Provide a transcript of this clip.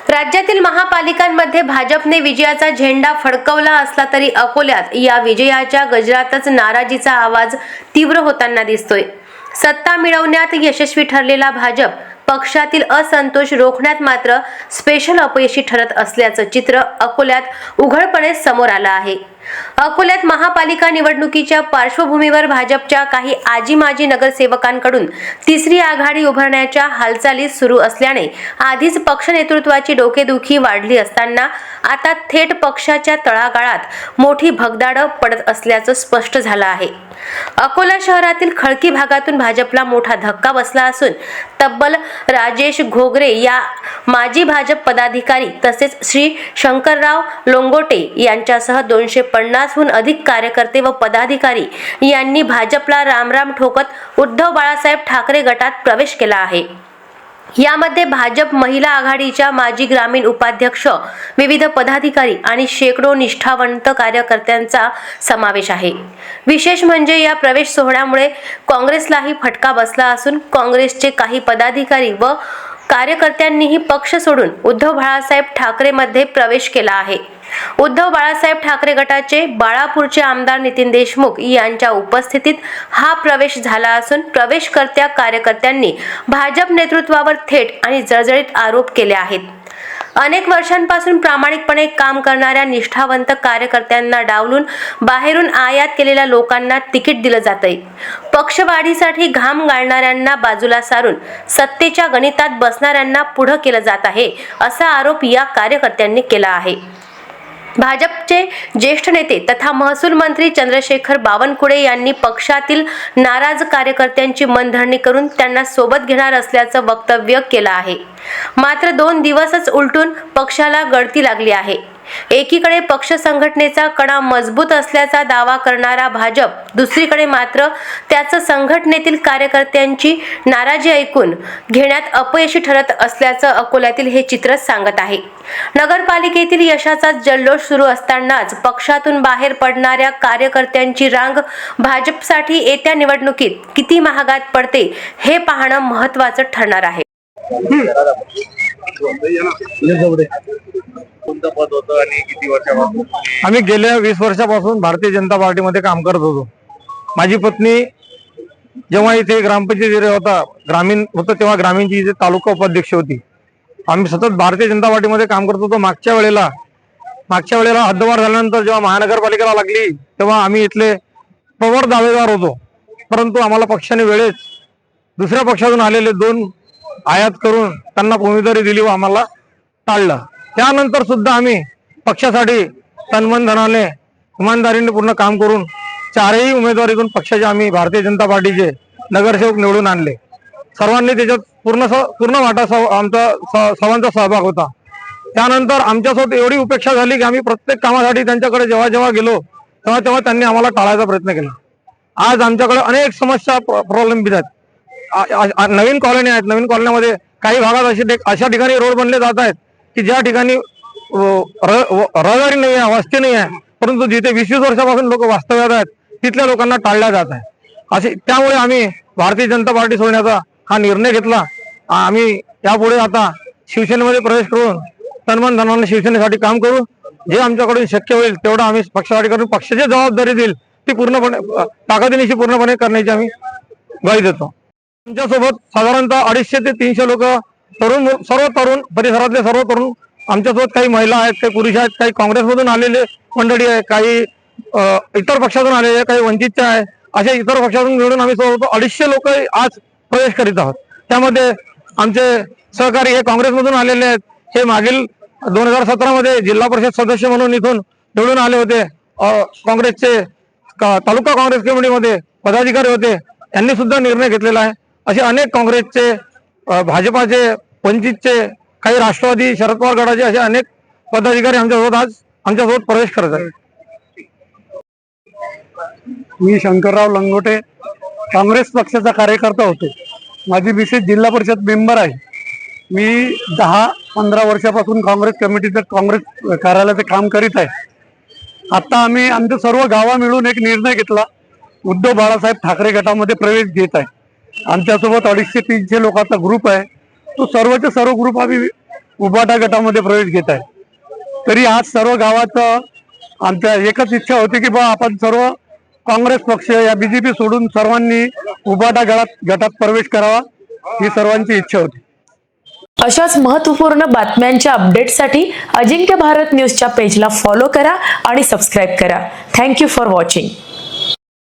राज्यातील महापालिकांमध्ये भाजपने विजयाचा झेंडा फडकवला असला तरी अकोल्यात या विजयाच्या गजरातच नाराजीचा आवाज तीव्र होताना दिसतोय। सत्ता मिळवण्यात यशस्वी ठरलेला भाजप पक्षातील असंतोष रोखण्यात मात्र स्पेशल अपयशी ठरत असल्याचं चित्र अकोल्यात उघडपणे समोर आलं आहे। अकोल्यात महापालिका निवडणुकीच्या पार्श्वभूमीवर भाजपच्या काही आजी-माजी नगरसेवकांकडून तिसरी आघाडी उभारण्याच्या हालचाली सुरू असल्याने आधीच पक्ष नेतृत्वाची डोकेदुखी वाढली असताना आता थेट पक्षाच्या तळागाळात मोठी भगदाड पडत असल्याचं स्पष्ट झालं आहे। अकोला शहरातील खळकी भागातून भाजपला मोठा धक्का बसला असून तब्बल राजेश घोगरे या माजी भाजप पदाधिकारी तसेच श्री शंकरराव लोंगोटे यांच्यासह 250हून अधिक कार्यकर्ते व पदाधिकारी यांनी भाजपला रामराम ठोकत उद्धव बाळासाहेब ठाकरे गटात प्रवेश केला आहे। यामध्ये भाजप महिला आघाडीच्या माजी ग्रामीण उपाध्यक्ष, विविध पदाधिकारी आणि शेकडो निष्ठावंत कार्यकर्त्यांचा समावेश आहे। विशेष म्हणजे या प्रवेश सोहळ्यामुळे काँग्रेसलाही फटका बसला असून काँग्रेसचे काही पदाधिकारी व कार्यकर्त्यांनीही पक्ष सोडून उद्धव बाळासाहेब ठाकरे मध्ये प्रवेश केला आहे। उद्धव बाळासाहेब ठाकरे गटाचे बाळापूरचे आमदार नितीन देशमुख यांच्या उपस्थितीत हा प्रवेश झाला असून प्रवेशकर्त्या कार्यकर्त्यांनी भाजप नेतृत्वावर थेट आणि जळजळीत आरोप केले आहेत। अनेक वर्षांपासून प्रामाणिकपणे काम करणाऱ्या निष्ठावंत कार्यकर्त्यांना डावलून बाहेरून आयात केलेल्या लोकांना तिकीट दिलं जातंय। पक्षवाढीसाठी घाम गाळणाऱ्यांना बाजूला सारून सत्तेच्या गणितात बसणाऱ्यांना पुढे केलं जात आहे, असा आरोप या कार्यकर्त्यांनी केला आहे। भाजपचे ज्येष्ठ नेते तथा महसूल मंत्री चंद्रशेखर बावनकुळे यांनी पक्षातील नाराज कार्यकर्त्यांची मनधरणी करून त्यांना सोबत घेणार असल्याचं वक्तव्य केलं आहे। मात्र 2 दिवसच उलटून पक्षाला गळती लागली आहे। एकीकडे पक्ष संघटनेचा कणा मजबूत असल्याचा दावा करणारा भाजप, दुसरीकडे मात्र त्याचं संघटनेतील कार्यकर्त्यांची नाराजी ऐकून घेण्यात अपयशी ठरत असल्याचं अकोल्यातील हे चित्र सांगत आहे। नगरपालिकेतील यशाचा जल्लोष सुरू असतानाच पक्षातून बाहेर पडणाऱ्या कार्यकर्त्यांची रांग भाजपसाठी येत्या निवडणुकीत किती महागात पडते हे पाहणं महत्त्वाचं ठरणार आहे। कोणतं पद होतं आणि किती वर्षापासून? आम्ही गेल्या 20 वर्षापासून भारतीय जनता पार्टीमध्ये काम करत होतो। माझी पत्नी जेव्हा इथे ग्रामपंचायत होता, ग्रामीण होतं, तेव्हा ग्रामीणची इथे तालुका उपाध्यक्ष होती। आम्ही सतत भारतीय जनता पार्टीमध्ये काम करत होतो। मागच्या वेळेला हद्दवाढ झाल्यानंतर जेव्हा महानगरपालिकेला लागली तेव्हा आम्ही इथले प्रवर दावेदार होतो, परंतु आम्हाला पक्षाने वेळेस दुसऱ्या पक्षातून आलेले 2 आयात करून त्यांना उमेदवारी दिली व आम्हाला टाळलं। त्यानंतर सुद्धा आम्ही पक्षासाठी तनमन धनाने इमानदारीने पूर्ण काम करून 4ही उमेदवारीतून पक्षाचे आम्ही भारतीय जनता पार्टीचे नगरसेवक निवडून आणले। सर्वांनी त्याच्यात पूर्ण वाटा आमचा सर्वांचा सहभाग होता। त्यानंतर आमच्यासोबत एवढी उपेक्षा झाली की आम्ही प्रत्येक कामासाठी त्यांच्याकडे जेव्हा गेलो तेव्हा त्यांनी आम्हाला टाळायचा प्रयत्न केला। आज आमच्याकडे अनेक समस्या प्रलंबित आहेत। नवीन कॉलनी आहेत, नवीन कॉलनीमध्ये काही भागात अशा ठिकाणी रोड बनले जात आहेत की ज्या ठिकाणी रहदारी नाही आहे, वस्ती नाही आहे, परंतु जिथे 20 वर्षापासून लोक वास्तव्यात आहेत तिथल्या लोकांना टाळल्या जात आहे। त्यामुळे आम्ही भारतीय जनता पार्टी सोडण्याचा हा निर्णय घेतला। आम्ही यापुढे आता शिवसेनेमध्ये प्रवेश करून तनमन धनाने शिवसेनेसाठी काम करू। जे आमच्याकडून शक्य होईल तेवढं आम्ही पक्षासाठी करून पक्षाची जबाबदारी देईल ती पूर्णपणे ताकदीनिशी पूर्णपणे करण्याची आम्ही ग्वाही देतो। आमच्यासोबत साधारणतः 250 ते 300 लोक सर्व तरुण परिसरातले सर्व तरुण आमच्यासोबत, काही महिला आहेत, काही पुरुष आहेत, काही काँग्रेसमधून आलेले मंडळी आहे, काही इतर पक्षातून आलेले, काही वंचितचे आहे, अशा इतर पक्षातून मिळून आम्ही 250 लोक आज प्रवेश करीत आहोत। त्यामध्ये आमचे सहकारी हे काँग्रेसमधून आलेले आहेत। हे मागील 2017 मध्ये जिल्हा परिषद सदस्य म्हणून इथून निवडून आले होते। काँग्रेसचे तालुका काँग्रेस कमिटीमध्ये पदाधिकारी होते, यांनी सुद्धा निर्णय घेतलेला आहे। असे अनेक काँग्रेसचे, भाजपाचे, वंचितचे, काही राष्ट्रवादी, शरद पवार गटाचे असे अनेक पदाधिकारी आमच्यासोबत प्रवेश करत आहेत। मी शंकरराव लंगोटे, काँग्रेस पक्षाचा कार्यकर्ता होतो। माझी मिसेस जिल्हा परिषद मेंबर आहे। मी 10-15 वर्षापासून काँग्रेस कमिटीचं, काँग्रेस कार्यालयाचं काम करीत आहे। आता आम्ही आमच्या सर्व गावा मिळून एक निर्णय घेतला, उद्धव बाळासाहेब ठाकरे गटामध्ये प्रवेश घेत आहे। आमच्यासोबत 250 ते 300 लोकांचा ग्रुप आहे। तो सर्वचे सर्व ग्रुप आम्ही उबाटा गटामध्ये प्रवेश घेत आहे. तरी आज सर्व गावात आमच्या एकच इच्छा होती की बा आपण सर्व काँग्रेस पक्ष या बीजेपी सोडून सर्वांनी उबाटा गटात प्रवेश करावा, ही सर्वांची इच्छा होती. अशाच महत्त्वपूर्ण बातम्यांच्या अपडेटसाठी अजिंक्य भारत न्यूजच्या पेजला फॉलो करा आणि सबस्क्राईब करा. Thank you for watching.